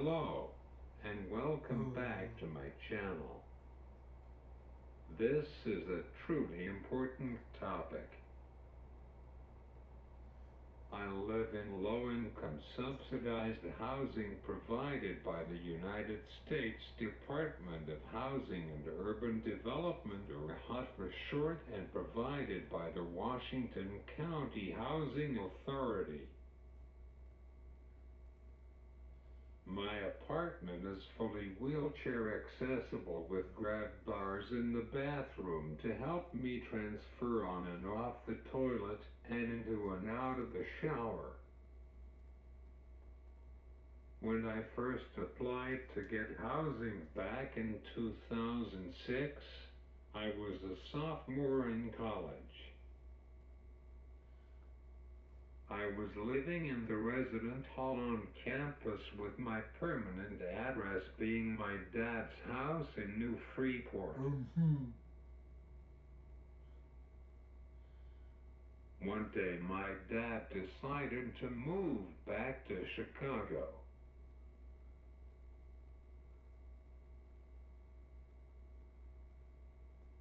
Hello, and welcome back to my channel. This is a truly important topic. I live in low-income subsidized housing provided by the United States Department of Housing and Urban Development, or HUD for short, and provided by the Washington County Housing Authority. My apartment is fully wheelchair accessible with grab bars in the bathroom to help me transfer on and off the toilet and into and out of the shower. When I first applied to get housing back in 2006, I was a sophomore in college. I was living in the resident hall on campus with my permanent address being my dad's house in New Freeport. One day my dad decided to move back to Chicago.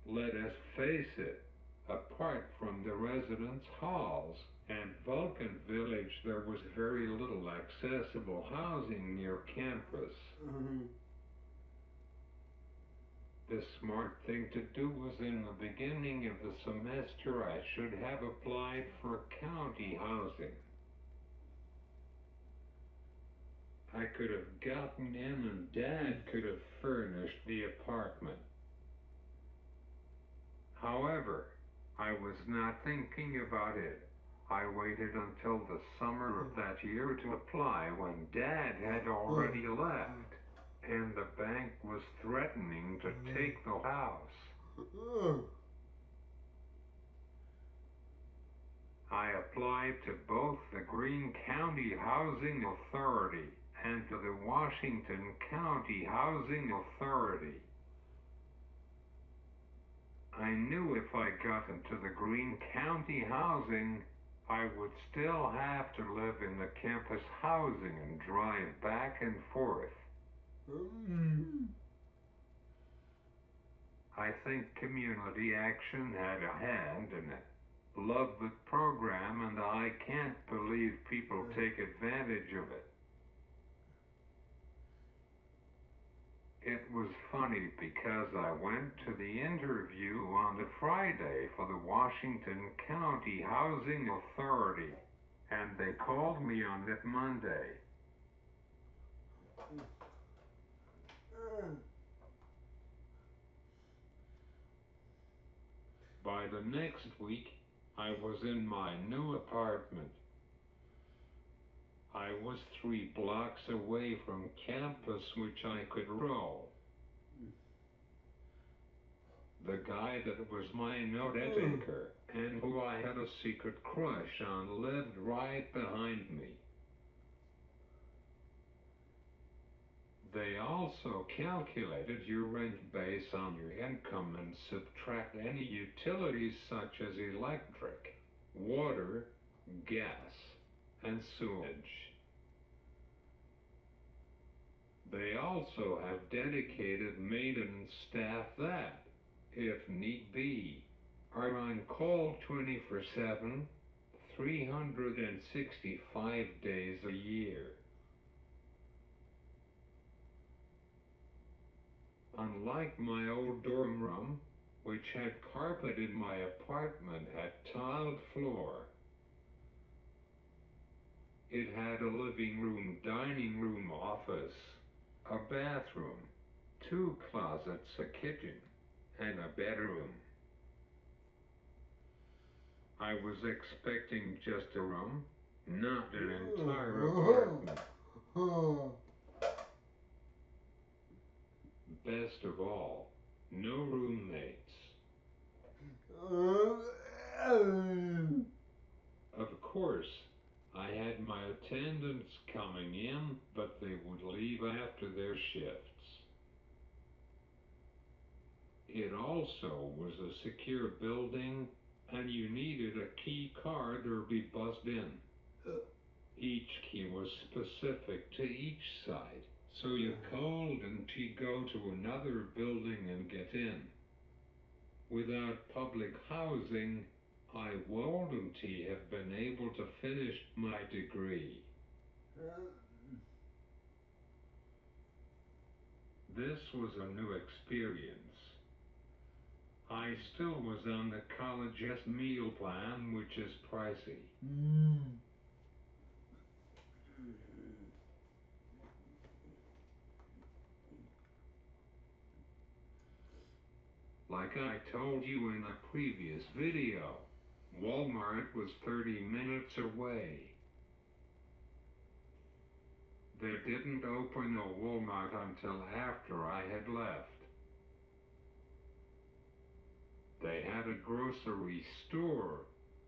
Let us face it, apart from the residence halls and Vulcan Village, there was very little accessible housing near campus. The smart thing to do was in the beginning of the semester I should have applied for county housing. I could have gotten in and Dad could have furnished the apartment. However, I was not thinking about it. I waited until the summer of that year to apply when Dad had already left, and the bank was threatening to take the house. I applied to both the Greene County Housing Authority and to the Washington County Housing Authority. I knew if I got into the Greene County housing, I would still have to live in the campus housing and drive back and forth. I think Community Action had a hand in it. Love the program, and I can't believe people take advantage of it. It was funny because I went to the interview on the Friday for the Washington County Housing Authority, and they called me on it Monday. By the next week, I was in my new apartment. I was 3 blocks away from campus, which I could roll. The guy that was my note taker and who I had a secret crush on lived right behind me. They also calculated your rent based on your income and subtract any utilities such as electric, water, gas, and sewage. They also have dedicated maintenance staff that, if need be, are on call 24/7, 365 days a year. Unlike my old dorm room, which had carpet, in my apartment had tiled floor. It had a living room, dining room, office, a bathroom, 2 closets, a kitchen, and a bedroom. I was expecting just a room, not an entire apartment. Best of all, no roommates. Of course, I had my attendants coming in, but they would leave after their shifts. It also was a secure building, and you needed a key card or be buzzed in. Each key was specific to each side, So you called and to go to another building and get in. Without public housing, I wouldn't have been able to finish my degree. This was a new experience. I still was on the college's meal plan, which is pricey. Like I told you in a previous video, Walmart was 30 minutes away. They didn't open a Walmart until after I had left. They had a grocery store,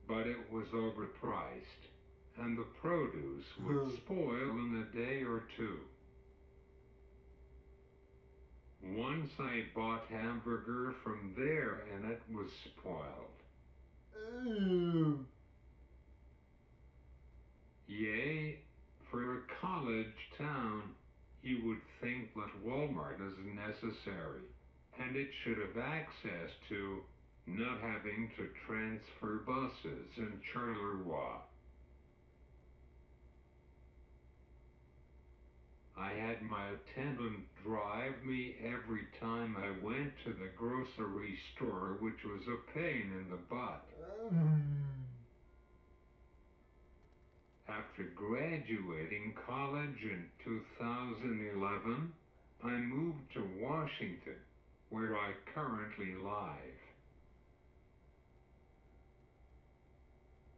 but it was overpriced, and the produce would spoil in a day or two. Once I bought hamburger from there and it was spoiled. Yea, for a college town, you would think that Walmart is necessary, and it should have access to not having to transfer buses in Charleroi. I had my attendant drive me every time I went to the grocery store, which was a pain in the butt. After graduating college in 2011, I moved to Washington, where I currently live.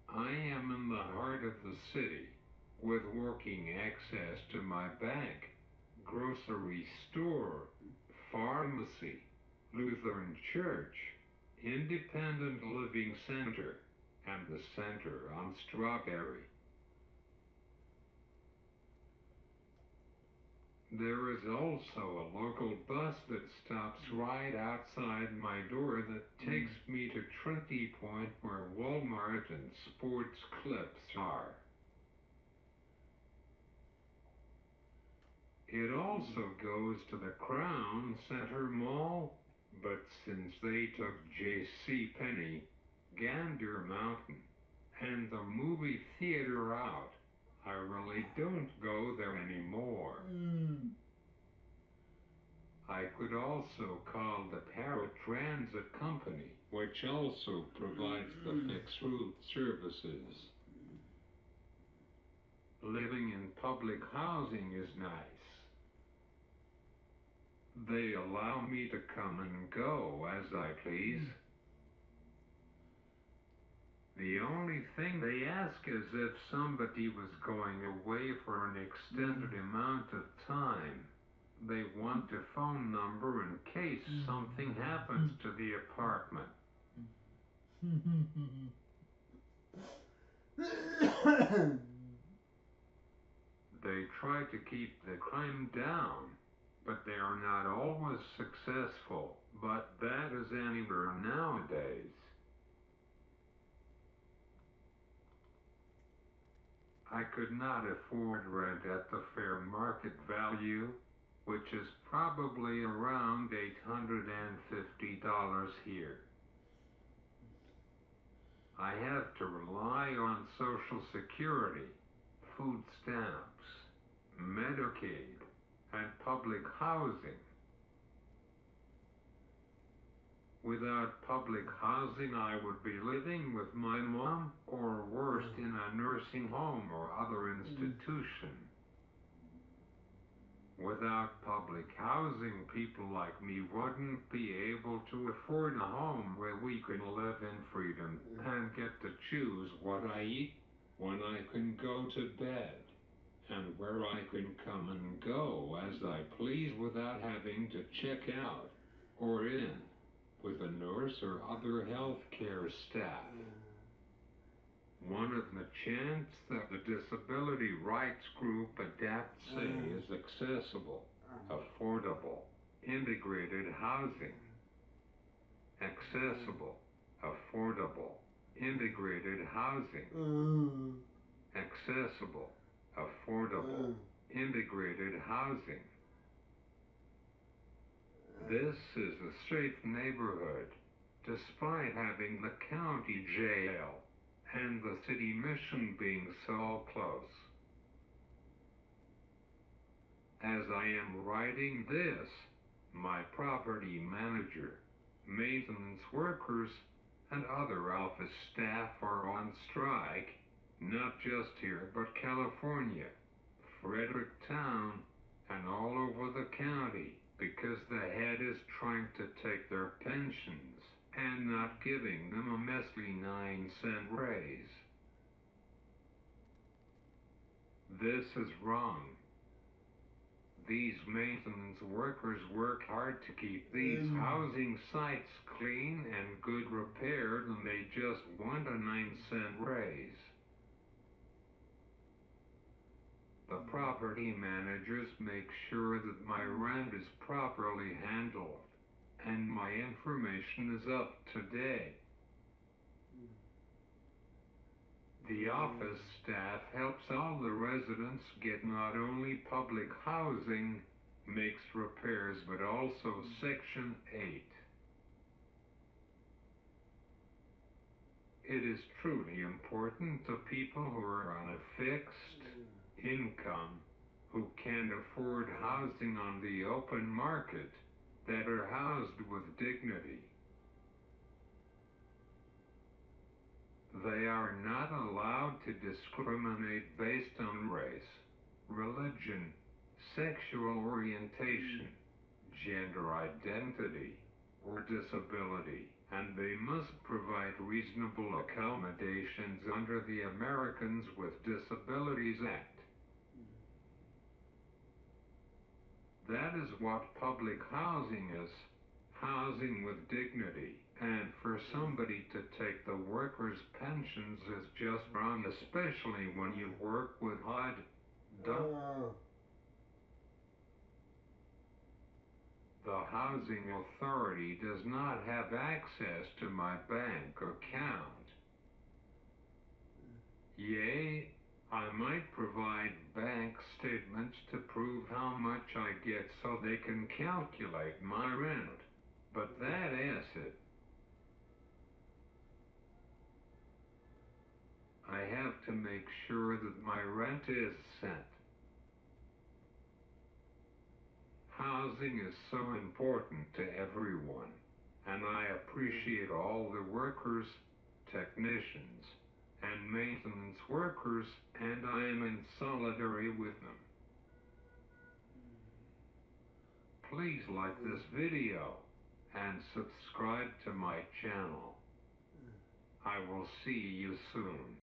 I am in the heart of the city, with working access to my bank, grocery store, pharmacy, Lutheran church, independent living center, and the center on Strawberry. There is also a local bus that stops right outside my door that takes me to Trinity Point where Walmart and Sports Clips are. It also goes to the Crown Center Mall, but since they took J.C. Penney, Gander Mountain, and the movie theater out, I really don't go there anymore. I could also call the Paratransit Company, which also provides the fixed route services. Living in public housing is nice. They allow me to come and go as I please. The only thing they ask is if somebody was going away for an extended amount of time. They want a phone number in case something happens to the apartment. They try to keep the crime down, but they are not always successful. But that is anywhere nowadays. I could not afford rent at the fair market value, which is probably around $850 here. I have to rely on Social Security, food stamps, Medicaid, and public housing. Without public housing, I would be living with my mom, or worse, in a nursing home or other institution. Without public housing, people like me wouldn't be able to afford a home where we can live in freedom and get to choose what I eat, when I can go to bed, and where I can come and go as I please without having to check out or in with a nurse or other healthcare staff. One of the chants that the disability rights group ADAPT say is accessible, affordable, integrated housing. Accessible, affordable, integrated housing. Accessible, affordable, integrated housing. This is a safe neighborhood, despite having the county jail and the city mission being so close. As I am writing this, my property manager, maintenance workers, and other office staff are on strike, not just here but California, Fredericktown, and all over the county, because the head is trying to take their pensions and not giving them a measly 9-cent raise. This is wrong. These maintenance workers work hard to keep these housing sites clean and good repaired, and they just want a 9-cent raise. The property managers make sure that my rent is properly handled and my information is up to date. The office staff helps all the residents get not only public housing, makes repairs, but also Section 8. It is truly important to people who are on a fixed income, who can't afford housing on the open market, that are housed with dignity. They are not allowed to discriminate based on race, religion, sexual orientation, gender identity, or disability, and they must provide reasonable accommodations under the Americans with Disabilities Act. That is what public housing is. Housing with dignity, and for somebody to take the workers' pensions is just wrong, especially when you work with HUD. The Housing Authority does not have access to my bank account. Yea, I might provide bank statements to prove how much I get so they can calculate my rent, but that is it. I have to make sure that my rent is sent. Housing is so important to everyone, and I appreciate all the workers, technicians, and maintenance workers, and I am in solidarity with them. Please like this video and subscribe to my channel. I will see you soon.